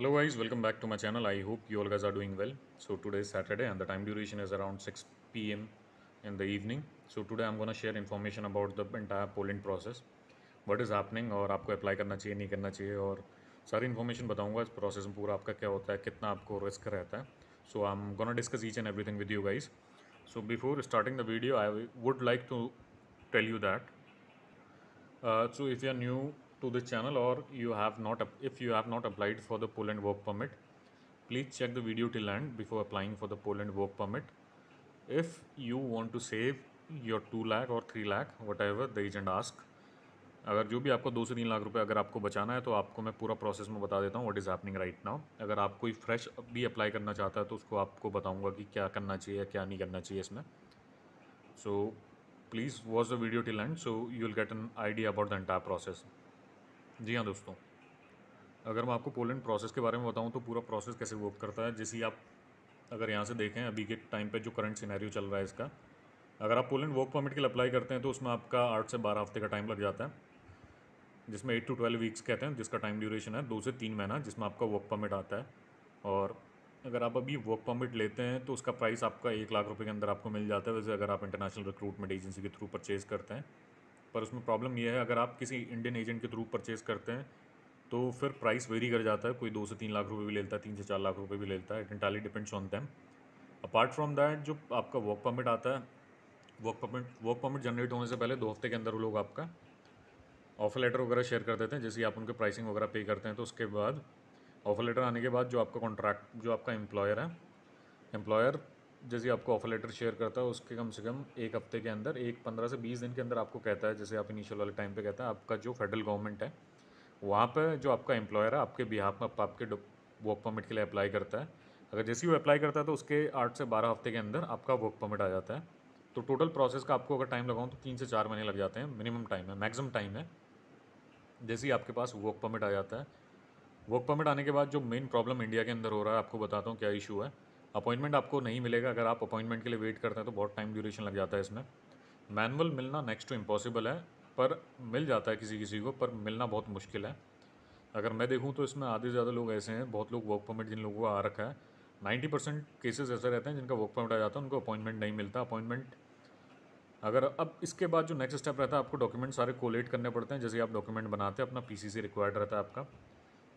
Hello guys, welcome back to my channel. I hope you all guys are doing well. So today is Saturday and the time duration is around 6 p.m. in the evening. So today I'm gonna share information about the entire polling process. What is happening और आपको apply करना चाहिए नहीं करना चाहिए और सारी information बताऊंगा इस प्रोसेस में पूरा आपका क्या होता है कितना आपको रिस्क रहता है. So I'm gonna discuss each and everything with you guys. So before starting the video, I would like to tell you that so if you are new to this channel or if you have not applied for the Poland work permit, please check the video till end before applying for the Poland work permit. If you want to save your 2 lakh or 3 lakh whatever the agent ask, अगर जो भी आपको 2 से 3 लाख रुपए अगर आपको बचाना है तो आपको मैं पूरा प्रोसेस में बता देता हूँ what is happening right now. अगर आप कोई फ्रेश भी अप्लाई करना चाहता है तो उसको आपको बताऊँगा कि क्या करना चाहिए क्या नहीं करना चाहिए इसमें. So please watch the video till end so you will get an idea about the entire process. जी हाँ दोस्तों, अगर मैं आपको पोलैंड प्रोसेस के बारे में बताऊँ तो पूरा प्रोसेस कैसे वर्क करता है. जैसे आप अगर यहाँ से देखें अभी के टाइम पे जो करंट सिनेरियो चल रहा है इसका, अगर आप पोलैंड वर्क परमिट के लिए अप्लाई करते हैं तो उसमें आपका 8 से 12 हफ्ते का टाइम लग जाता है, जिसमें 8 to 12 वीक्स कहते हैं, जिसका टाइम ड्यूरेशन है 2 से 3 महीना जिसमें आपका वर्क परमिट आता है. और अगर आप अभी वर्क परमिट लेते हैं तो उसका प्राइस आपका 1 लाख रुपए के अंदर आपको मिल जाता है. वैसे अगर आप इंटरनेशनल रिक्रूटमेंट एजेंसी के थ्रू परचेज़ करते हैं, पर उसमें प्रॉब्लम यह है अगर आप किसी इंडियन एजेंट के थ्रू परचेज़ करते हैं तो फिर प्राइस वेरी कर जाता है. कोई 2 से 3 लाख रुपए भी लेता है, 3 से 4 लाख रुपए भी लेता है. It entirely depends on them. Apart from that जो आपका वर्क परमिट आता है, वर्क परमिट जनरेट होने से पहले 2 हफ्ते के अंदर वो लोग आपका ऑफर लेटर वगैरह शेयर कर देते हैं. जैसे आप उनके प्राइसिंग वगैरह पे करते हैं तो उसके बाद ऑफर लेटर आने के बाद जो आपका कॉन्ट्रैक्ट जो आपका एम्प्लॉयर जैसे आपको ऑफर लेटर शेयर करता है उसके कम से कम 1 हफ्ते के अंदर 15 से 20 दिन के अंदर आपको कहता है, जैसे आप इनिशियल वाले टाइम पे कहता है आपका जो फेडरल गवर्नमेंट है वहाँ पे जो आपका एम्प्लॉयर है आपके बिहाफ में आपके वर्क परमिट के लिए अप्लाई करता है. अगर जैसे ही वो अप्लाई करता है तो उसके 8 से 12 हफ्ते के अंदर आपका वर्क परमिट आ जाता है. तो टोटल प्रोसेस का आपको अगर टाइम लगाऊँ तो 3 से 4 महीने लग जाते हैं. मिनिमम टाइम है, मैक्सिमम टाइम है. जैसे ही आपके पास वर्क परमिट आ जाता है, वर्क परमिट आने के बाद जो मेन प्रॉब्लम इंडिया के अंदर हो रहा है आपको बताता हूँ क्या इशू है. अपॉइंटमेंट आपको नहीं मिलेगा. अगर आप अपॉइंटमेंट के लिए वेट करते हैं तो बहुत टाइम ड्यूरेशन लग जाता है इसमें. मैनुअल मिलना नेक्स्ट टू इम्पॉसिबल है, पर मिल जाता है किसी किसी को, पर मिलना बहुत मुश्किल है. अगर मैं देखूँ तो इसमें आधे से ज़्यादा लोग ऐसे हैं, बहुत लोग वर्क परमिट जिन लोगों को आ रखा है 90% केसेस ऐसे रहते हैं जिनका वर्क परमिट आ जाता है उनको अपॉइंटमेंट नहीं मिलता. अपॉइंटमेंट अगर अब इसके बाद जो नेक्स्ट स्टेप रहता है आपको डॉक्यूमेंट सारे कोलेट करने पड़ते हैं. जैसे आप डॉक्यूमेंट बनाते हैं अपना पीसीसी रिक्वायर्ड रहता है आपका.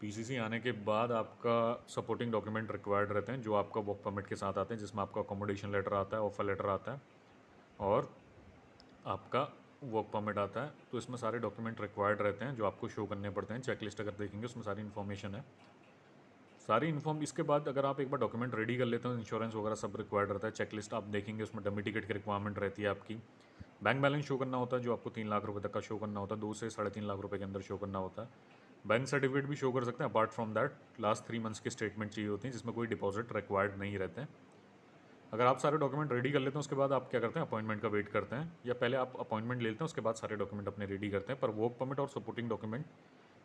पीसीसी आने के बाद आपका सपोर्टिंग डॉक्यूमेंट रिक्वायर्ड रहते हैं जो आपका वर्क परमिट के साथ आते हैं, जिसमें आपका अकोमोडेशन लेटर आता है, ऑफर लेटर आता है और आपका वर्क परमिट आता है. तो इसमें सारे डॉक्यूमेंट रिक्वायर्ड रहते हैं जो आपको शो करने पड़ते हैं. चेकलिस्ट अगर देखेंगे उसमें सारी इन्फॉर्मेशन है, सारी इन्फॉर्म. इसके बाद अगर आप एक बार डॉक्यूमेंट रेडी कर लेते हो, इंश्योरेंस वगैरह सब रिक्वायर्ड रहता है. चेकलिस्ट आप देखेंगे उसमें डमी टिकट की रिक्वायरमेंट रहती है आपकी. बैंक बैलेंस शो करना होता है जो आपको 3 लाख रुपए तक का शो करना होता है, 2 से 3.5 लाख रुपए के अंदर शो करना होता है. बैंक सर्टिफिकेट भी शो कर सकते हैं. Apart from that last 3 months की स्टेटमेंट चाहिए होती है जिसमें कोई डिपॉजिट रिक्वायर्ड नहीं रहते हैं. अगर आप सारे डॉक्यूमेंट रेडी कर लेते हैं उसके बाद आप क्या करते हैं, अपॉइंटमेंट का वेट करते हैं, या पहले आप अपॉइंटमेंट लेते हैं उसके बाद सारे डॉक्यूमेंट अपने रेडी करते हैं. पर वर्क परमिट और सपोर्टिंग डॉक्यूमेंट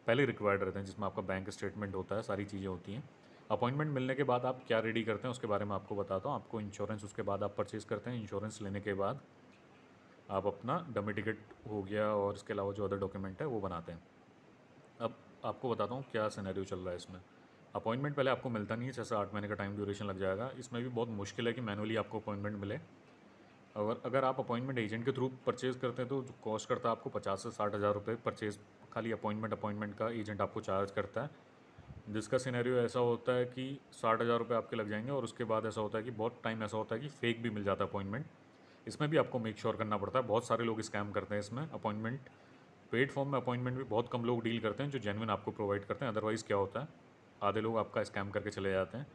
पहले रिक्वायर्ड रहते हैं जिसमें आपका बैंक स्टेटमेंट होता है, सारी चीज़ें होती हैं. अपॉइंटमेंट मिलने के बाद आप क्या रेडी करते हैं उसके बारे में आपको बताता हूँ. आपको इंश्योरेंस उसके बाद आप परचेज़ करते हैं. इंश्योरेंस लेने के बाद आप अपना डमी टिकट हो गया और इसके अलावा जो अदर डॉक्यूमेंट है वो बनाते हैं. अब आपको बताता हूँ क्या सिनेरियो चल रहा है इसमें. अपॉइंटमेंट पहले आपको मिलता नहीं है, 6 से 8 महीने का टाइम ड्यूरेशन लग जाएगा. इसमें भी बहुत मुश्किल है कि मैनुअली आपको अपॉइंटमेंट मिले. अगर आप अपॉइंटमेंट एजेंट के थ्रू परचेज़ करते हैं तो जो कॉस्ट करता है आपको 50 से 60 हज़ार रुपये परचेज़, खाली अपॉइंटमेंट का एजेंट आपको चार्ज करता है. जिसका सिनेरियो ऐसा होता है कि 60 हज़ार रुपये आपके लग जाएंगे. और उसके बाद ऐसा होता है कि बहुत टाइम ऐसा होता है कि फ़ेक भी मिल जाता है अपॉइंटमेंट. इसमें भी आपको मेक श्योर करना पड़ता है. बहुत सारे लोग स्कैम करते हैं इसमें. अपॉइंटमेंट पेड फॉर्म में अपॉइंटमेंट भी बहुत कम लोग डील करते हैं जो जेन्युइन आपको प्रोवाइड करते हैं. अदरवाइज़ क्या होता है, आधे लोग आपका स्कैम करके चले जाते हैं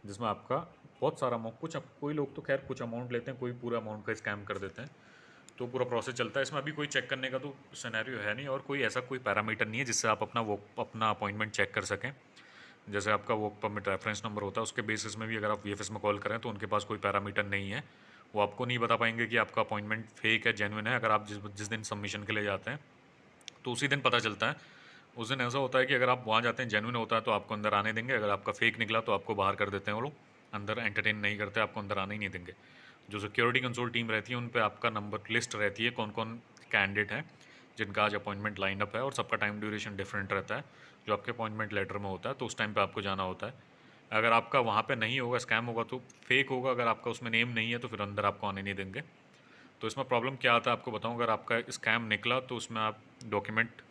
जिसमें आपका बहुत सारा अमाउंट, कोई लोग तो खैर कुछ अमाउंट लेते हैं, कोई पूरा अमाउंट का स्कैम कर देते हैं. तो पूरा प्रोसेस चलता है. इसमें अभी कोई चेक करने का तो सिनेरियो है नहीं और कोई ऐसा कोई पैरामीटर नहीं है जिससे आप अपना अपॉइंटमेंट चेक कर सकें. जैसे आपका वर्क परमिट रेफरेंस नंबर होता है उसके बेसिस में भी अगर आप वीएफएस में कॉल करें तो उनके पास कोई पैरामीटर नहीं है. वो आपको नहीं बता पाएंगे कि आपका अपॉइंटमेंट फेक है जेन्युइन है. अगर आप जिस दिन सबमिशन के लिए जाते हैं तो उसी दिन पता चलता है. उस दिन ऐसा होता है कि अगर आप वहाँ जाते हैं जेन्युइन होता है तो आपको अंदर आने देंगे. अगर आपका फेक निकला तो आपको बाहर कर देते हैं वो लोग, अंदर एंटरटेन नहीं करते, आपको अंदर आने ही नहीं देंगे. जो सिक्योरिटी कंट्रोल टीम रहती है उन पर आपका नंबर लिस्ट रहती है कौन कौन कैंडिडेट हैं जिनका आज अपॉइंटमेंट लाइन अप है, और सबका टाइम ड्यूरेशन डिफरेंट रहता है. जो आपके अपॉइंटमेंट लेटर में होता है, तो उस टाइम पे आपको जाना होता है। अगर आपका वहाँ पे नहीं होगा, स्कैम होगा तो फेक होगा, अगर आपका उसमें नेम नहीं है तो फिर अंदर आपको आने नहीं देंगे। तो इसमें प्रॉब्लम क्या आता है आपको बताऊँ, अगर आपका स्कैम निकला तो उसमें आप डॉक्यूमेंट,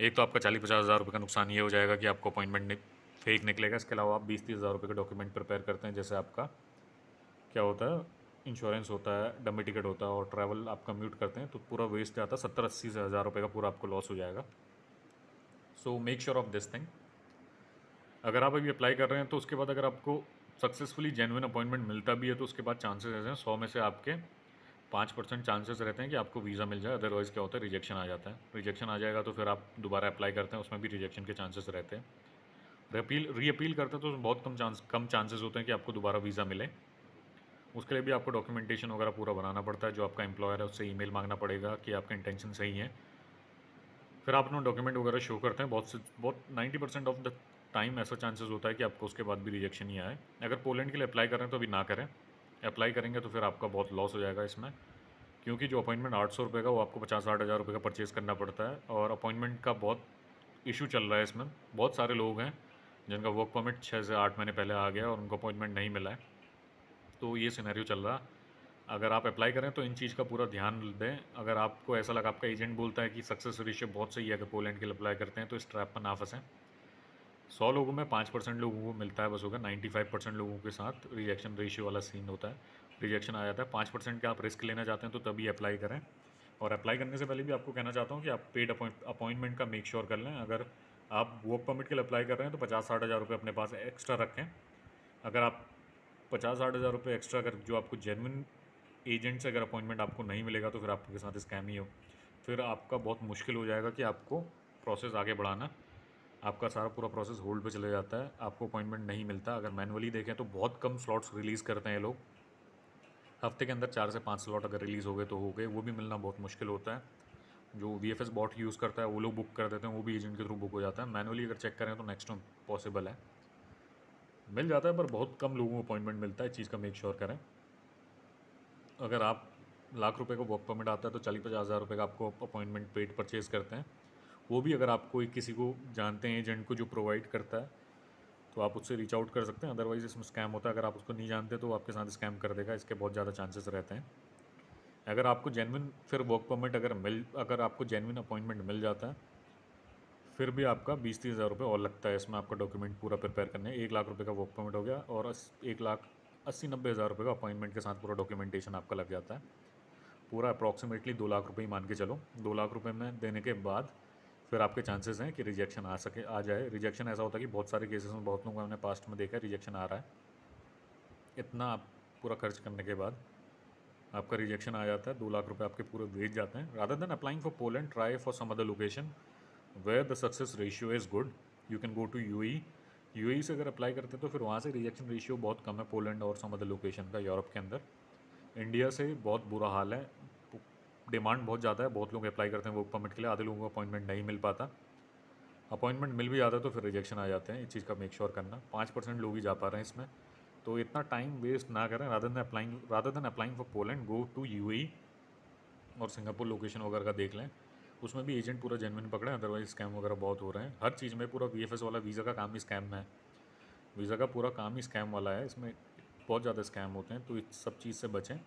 एक तो आपका 40-50 हज़ार रुपये का नुकसान ये हो जाएगा कि आपको अपॉइंटमेंट फेक निकलेगा। इसके अलावा आप 20-30 हज़ार रुपये का डॉक्यूमेंट प्रिपेयर करते हैं, जैसे आपका क्या होता है, इंश्योरेंस होता है, डमी टिकट होता है और ट्रैवल आप कम्यूट करते हैं, तो पूरा वेस्ट जाता है। 70-80 हज़ार रुपये का पूरा आपको लॉस हो जाएगा। So make sure of this thing. अगर आप अभी अप्लाई कर रहे हैं तो उसके बाद अगर आपको सक्सेसफुली जेन्युइन अपॉइंटमेंट मिलता भी है तो उसके बाद चांसेस ऐसे हैं 100 में से आपके 5% चांसेस रहते हैं कि आपको वीज़ा मिल जाए। अदरवाइज़ क्या होता है, रिजेक्शन आ जाता है। रिजेक्शन आ जाएगा तो फिर आप दोबारा अप्लाई करते हैं, उसमें भी रिजेक्शन के चांसेस रहते हैं। रीअपील करते हैं तो उसमें बहुत कम चांसेस होते हैं कि आपको दोबारा वीज़ा मिले। उसके लिए भी आपको डॉक्यूमेंटेशन वगैरह पूरा बनाना पड़ता है। जो आपका एम्प्लॉयर है उससे ईमेल मांगना पड़ेगा कि आपका इंटेंशन सही है। फिर आप अपना डॉक्यूमेंट वगैरह शो करते हैं। बहुत 90% ऑफ द टाइम ऐसा चांसेस होता है कि आपको उसके बाद भी रिजेक्शन ही आए। अगर पोलैंड के लिए अप्लाई कर रहे हैं तो अभी ना करें। अप्लाई करेंगे तो फिर आपका बहुत लॉस हो जाएगा इसमें, क्योंकि जो अपॉइंटमेंट 800 रुपये का वो आपको 50-60 हज़ार रुपये का परचेज़ करना पड़ता है। और अपॉइंटमेंट का बहुत इशू चल रहा है इसमें। बहुत सारे लोग हैं जिनका वर्क परमिट 6 से 8 महीने पहले आ गया और उनको अपॉइंटमेंट नहीं मिला है। तो ये सिनेरियो चल रहा। अगर आप अप्लाई करें तो इन चीज़ का पूरा ध्यान दें। अगर आपको ऐसा लगा, आपका एजेंट बोलता है कि सक्सेस रेशियो बहुत सही है अगर पोलैंड के लिए अप्लाई करते हैं, तो इस ट्रैप पर ना फंसें। 100 लोगों में 5% लोगों को मिलता है बस होगा। 95% लोगों के साथ रिजेक्शन रेशियो वाला सीन होता है, रिजेक्शन आ जाता है। 5% का आप रिस्क लेना चाहते हैं तो तभी अप्लाई करें। और अप्लाई करने से पहले भी आपको कहना चाहता हूँ कि आप पेड अपॉइंटमेंट का मेक श्योर कर लें। अगर आप वर्क परमिट के लिए अप्लाई कर रहे हैं तो 50-60 हज़ार रुपये अपने पास एक्स्ट्रा रखें। अगर आप 50-60 हज़ार रुपये एक्स्ट्रा, अगर जो आपको जेन्युइन एजेंट से अगर अपॉइंटमेंट आपको नहीं मिलेगा तो फिर आपके साथ स्कैम ही हो। फिर आपका बहुत मुश्किल हो जाएगा कि आपको प्रोसेस आगे बढ़ाना। आपका सारा पूरा प्रोसेस होल्ड पे चले जाता है, आपको अपॉइंटमेंट नहीं मिलता। अगर मैनुअली देखें तो बहुत कम स्लॉट्स रिलीज़ करते हैं ये लोग। हफ्ते के अंदर 4 से 5 स्लॉट अगर रिलीज़ हो गए तो हो गए, वो भी मिलना बहुत मुश्किल होता है। जो VFS बॉट यूज़ करता है वो लोग बुक कर देते हैं, वो भी एजेंट के थ्रू बुक हो जाता है। मैनुअली अगर चेक करें तो नेक्स्ट टाइम पॉसिबल है, मिल जाता है, पर बहुत कम लोगों को अपॉइंटमेंट मिलता है। इस चीज़ का मेक श्योर करें। अगर आप ₹1,00,000 का वर्क परमिट आता है तो 40-50 हज़ार रुपये का आपको अपॉइंटमेंट पेड परचेज़ करते हैं। वो भी अगर आप कोई किसी को जानते हैं एजेंट को जो प्रोवाइड करता है तो आप उससे रीच आउट कर सकते हैं। अदरवाइज़ इसमें स्कैम होता है, अगर आप उसको नहीं जानते तो वो आपके साथ स्कैम कर देगा। इसके बहुत ज़्यादा चांसेस रहते हैं। अगर आपको जेन्युइन फिर वर्क परमिट अगर आपको जेन्युइन अपॉइंटमेंट मिल जाता है, फिर भी आपका 20-30 हज़ार रुपये और लगता है इसमें आपका डॉक्यूमेंट पूरा प्रिपेयर करने। 1,00,000 रुपये का वर्क परमिट हो गया और 1,80,90 हज़ार रुपये का अपॉइंटमेंट के साथ पूरा डॉक्यूमेंटेशन आपका लग जाता है। पूरा अप्रॉक्सीमेटली 2,00,000 रुपये ही मान के चलो। 2,00,000 रुपये में देने के बाद फिर आपके चांसेस हैं कि रिजेक्शन आ जाए। रिजेक्शन ऐसा होता है कि बहुत सारे केसेस में, बहुत लोगों को हमने पास्ट में देखा है, रिजेक्शन आ रहा है। इतना आप पूरा खर्च करने के बाद आपका रिजेक्शन आ जाता है। 2,00,000 रुपये आपके पूरे वेस्ट जाते हैं। Rather than applying for Poland, try for some other location where the success ratio is good. You can go to UAE से अगर अप्लाई करते हैं तो फिर वहाँ से रिजेक्शन रेशियो बहुत कम है, पोलैंड और सम अदर लोकेशन का यूरोप के अंदर। इंडिया से बहुत बुरा हाल है, डिमांड बहुत ज़्यादा है, बहुत लोग अप्लाई करते हैं वर्क परमिट के लिए, आधे लोगों को अपॉइंटमेंट नहीं मिल पाता। अपॉइंटमेंट मिल भी जाता है तो फिर रिजेक्शन आ जाते हैं। इस चीज़ का मेक श्योर करना। 5% लोग ही जा पा रहे हैं इसमें, तो इतना टाइम वेस्ट ना करें। Rather than applying for Poland, go to UAE और सिंगापुर लोकेशन वगैरह का देख लें। उसमें भी एजेंट पूरा जेन्युइन पकड़े, अदरवाइज स्कैम वगैरह बहुत हो रहे हैं। हर चीज़ में पूरा VFS वाला वीज़ा का काम ही स्कैम है। वीज़ा का पूरा काम ही स्कैम वाला है, इसमें बहुत ज़्यादा स्कैम होते हैं, तो इस सब चीज़ से बचें।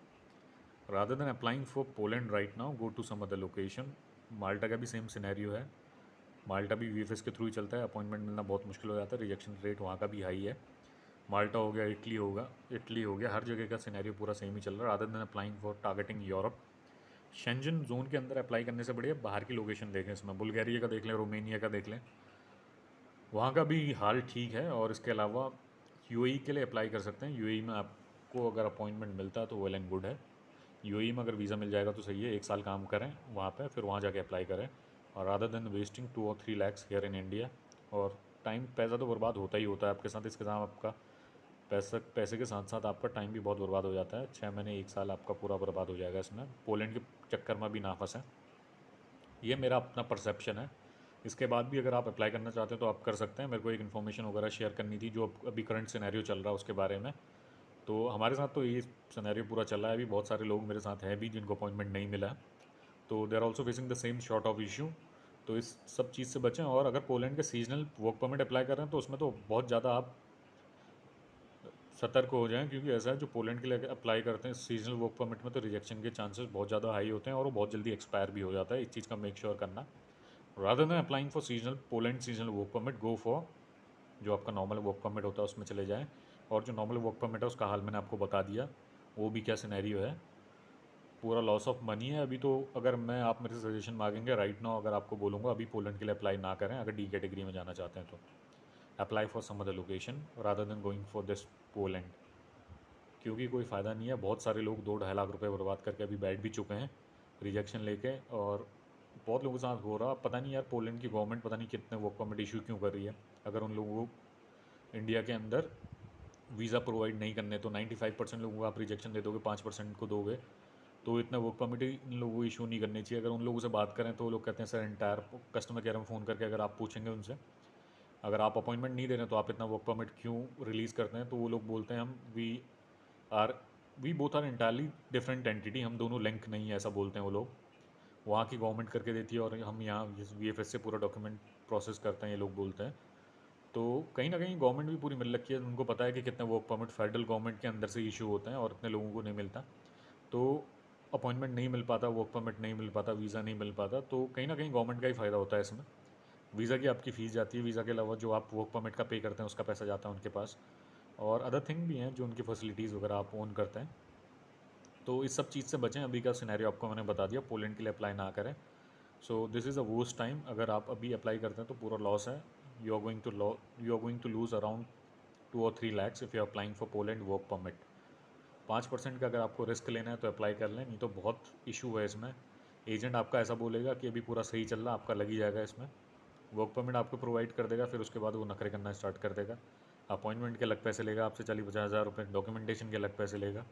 Rather than applying for Poland right now, go to some other location. Malta का भी सेम सिनेरियो है। माल्टा भी VFS के थ्रू ही चलता है, अपॉइंटमेंट मिलना बहुत मुश्किल हो जाता है। रिजेक्शन रेट वहाँ का भी हाई है। माल्टा हो गया, इटली हो गया, हर जगह का सिनेरियो पूरा सेम ही चल रहा है। Rather than applying for targeting Europe, Schengen zone के अंदर अप्लाई करने से बढ़िया बाहर की लोकेशन देखें। इसमें बुल्गारिया का देख लें, रोमेनिया का देख लें, वहाँ का भी हाल ठीक है। और इसके अलावा UAE के लिए अप्लाई कर सकते हैं। UAE में आपको अगर अपॉइंटमेंट मिलता है तो वेल एंड गुड है। UAE में अगर वीज़ा मिल जाएगा तो सही है, 1 साल काम करें वहाँ पे, फिर वहाँ जाके अप्लाई करें। और रादर देन वेस्टिंग 2 और 3 lakhs हियर इन इंडिया। और टाइम, पैसा तो बर्बाद होता ही होता है आपके साथ, इसके साथ आपका पैसे के साथ साथ आपका टाइम भी बहुत बर्बाद हो जाता है। 6 महीने 1 साल आपका पूरा बर्बाद हो जाएगा इसमें। पोलैंड के चक्कर में भी ना फंसें, ये मेरा अपना परसेप्शन है। इसके बाद भी अगर आप अप्लाई करना चाहते हैं तो आप कर सकते हैं। मेरे को एक इन्फॉर्मेशन वगैरह शेयर करनी थी जो अभी करंट सिनेरियो चल रहा है उसके बारे में। तो हमारे साथ तो ये सिनेरियो पूरा चला है। अभी बहुत सारे लोग मेरे साथ हैं भी जिनको अपॉइंटमेंट नहीं मिला है, तो they are also facing the same short of issue. तो इस सब चीज़ से बचें। और अगर पोलैंड के सीजनल वर्क परमिट अप्लाई कर रहे हैं तो उसमें तो बहुत ज़्यादा आप सतर्क हो जाएं, क्योंकि ऐसा है जो पोलैंड के लिए अप्लाई करते हैं सीजनल वर्क परमिट में तो रिजेक्शन के चांसेस बहुत ज़्यादा हाई होते हैं और वो बहुत जल्दी एक्सपायर भी हो जाता है। इस चीज़ का मेक श्योर करना। Rather than applying for seasonal Poland seasonal work permit, go for जो आपका नॉर्मल वर्क परमिट होता है उसमें चले जाएं। और जो नॉर्मल वर्क परमिट है उसका हाल मैंने आपको बता दिया, वो भी क्या सिनेरियो है। पूरा लॉस ऑफ मनी है अभी तो। अगर मैं आप मेरे से सजेशन मांगेंगे राइट नाउ, अगर आपको बोलूँगा अभी पोलैंड के लिए अप्लाई ना करें अगर डी कैटेगरी में जाना चाहते हैं तो। Apply for some other location rather than going for this Poland, क्योंकि कोई फ़ायदा नहीं है। बहुत सारे लोग 2-2.5 लाख रुपए बर्बाद करके अभी बैठ भी चुके हैं रिजेक्शन लेके, और बहुत लोगों के साथ हो रहा। पता नहीं यार पोलैंड की गवर्नमेंट पता नहीं कितने वर्क परमिट इशू क्यों कर रही है। अगर उन लोगों को इंडिया के अंदर वीज़ा प्रोवाइड नहीं करने तो 95% लोगों को आप रिजेक्शन दे दोगे, 5% को दोगे, तो इतना वर्क परमिट ही इन लोगों को इशू नहीं करनी चाहिए। अगर उन लोगों से बात करें तो वो लोग कहते हैं सर एंटायर कस्टमर केयर में फ़ोन करके अगर आप पूछेंगे उनसे, अगर आप अपॉइंटमेंट नहीं दे रहे तो आप इतना वर्क परमिट क्यों रिलीज़ करते हैं, तो वो लोग बोलते हैं हम are we both are entirely different entity, हम दोनों लिंक नहीं है, ऐसा बोलते हैं वो लोग। वहाँ की गवर्नमेंट करके देती है और हम यहाँ VFS से पूरा डॉक्यूमेंट प्रोसेस करते हैं, ये लोग बोलते हैं। तो कहीं ना कहीं गवर्नमेंट भी पूरी मिल रखी है, उनको पता है कि कितने वर्क परमिट फेडरल गवर्नमेंट के अंदर से इशू होते हैं और इतने लोगों को नहीं मिलता। तो अपॉइंटमेंट नहीं मिल पाता, वर्क परमिट नहीं मिल पाता, वीज़ा नहीं मिल पाता, तो कहीं ना कहीं गवर्नमेंट का ही फ़ायदा होता है इसमें। वीज़ा की आपकी फ़ीस जाती है, वीज़ा के अलावा जो आप वर्क परमिट का पे करते हैं उसका पैसा जाता है उनके पास, और अदर थिंग भी हैं जो उनकी फैसिलिटीज़ वगैरह आप ओन करते हैं। तो इस सब चीज़ से बचें। अभी का सिनेरियो आपको मैंने बता दिया, पोलैंड के लिए अप्लाई ना करें। So this is a worst time. अगर आप अभी अप्लाई करते हैं तो पूरा लॉस है। You are going to lose around 2 or 3 lakhs if you are applying for Poland work permit. 5% का अगर आपको रिस्क लेना है तो अप्लाई कर लें, नहीं तो बहुत इशू है इसमें। एजेंट आपका ऐसा बोलेगा कि अभी पूरा सही चल रहा, आपका लगी जाएगा इसमें। वर्क परमिट आपको प्रोवाइड कर देगा, फिर उसके बाद वो नखरे करना स्टार्ट कर देगा। अपॉइंटमेंट के अलग पैसे लेगा आपसे 40-50 हज़ार रुपये, डॉक्यूमेंटेशन के अलग पैसे लेगा।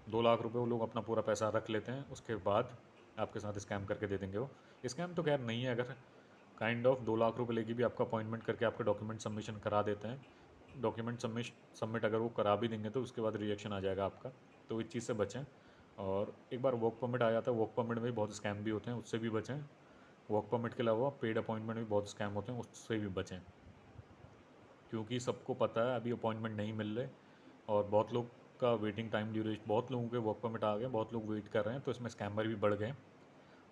2 लाख रुपए वो लोग अपना पूरा पैसा रख लेते हैं, उसके बाद आपके साथ स्कैम करके दे देंगे वो। स्कैम तो खैर नहीं है, अगर काइंड ऑफ 2 लाख रुपए लेके भी आपका अपॉइंटमेंट करके आपका डॉक्यूमेंट सबमिशन करा देते हैं। डॉक्यूमेंट सबमिट अगर वो करा भी देंगे तो उसके बाद रिजेक्शन आ जाएगा आपका। तो इस चीज़ से बचें। और एक बार वर्क परमिट आ जाता है, वर्क परमिट में भी बहुत स्कैम भी होते हैं, उससे भी बचें। वर्क परमिट के अलावा पेड अपॉइंटमेंट भी बहुत स्कैम होते हैं, उससे भी बचें, क्योंकि सबको पता है अभी अपॉइंटमेंट नहीं मिल रहे और बहुत लोग का वेटिंग टाइम ड्यूरेशन, बहुत लोगों के वर्क परमिट आ गए, बहुत लोग वेट कर रहे हैं, तो इसमें स्कैमर भी बढ़ गए।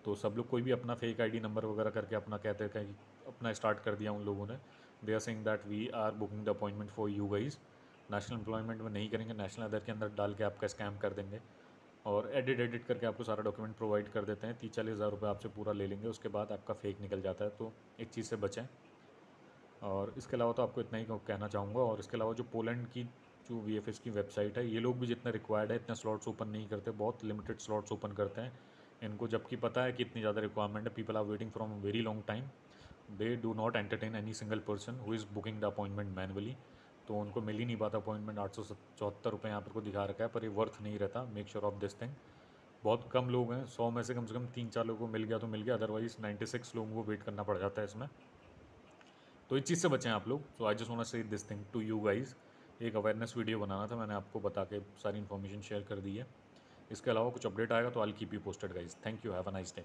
तो सब लोग कोई भी अपना फेक आईडी नंबर वगैरह करके अपना कहते हैं कि अपना स्टार्ट कर दिया उन लोगों ने। They are saying that we are booking the appointment for you guys. National employment में नहीं करेंगे, नेशनल अदर के अंदर डाल के आपका स्कैम कर देंगे और एडिट करके आपको सारा डॉक्यूमेंट प्रोवाइड कर देते हैं। 30-40 हज़ार रुपये आपसे पूरा ले लेंगे, उसके बाद आपका फेक निकल जाता है। तो एक चीज़ से बचें। और इसके अलावा तो आपको इतना ही कहना चाहूँगा। और इसके अलावा जो पोलैंड की जो VFS की वेबसाइट है, ये लोग भी जितना रिक्वायर्ड है इतने स्लॉट्स ओपन नहीं करते, बहुत लिमिटेड स्लॉट्स ओपन करते हैं इनको, जबकि पता है कि इतनी ज़्यादा रिक्वायरमेंट है, people are waiting from very long time. They do not entertain any single person who is booking the appointment manually. तो उनको मिल ही नहीं पाता अपॉइंटमेंट। 874 रुपये यहाँ पर को दिखा रखा है, पर ये वर्थ नहीं रहता। Make sure of this thing. बहुत कम लोग हैं, 100 में से कम 3-4 लोगों को मिल गया तो मिल गया, अदरवाइज़ 96 लोगों को वेट करना पड़ जाता है इसमें। तो इस चीज़ से बचें आप लोग। So I just want to say this thing to you guys. एक अवेयरनेस वीडियो बनाना था, मैंने आपको बता के सारी इन्फॉर्मेशन शेयर कर दी है। इसके अलावा कुछ अपडेट आएगा तो I will keep you posted guys. Thank you, have a nice day.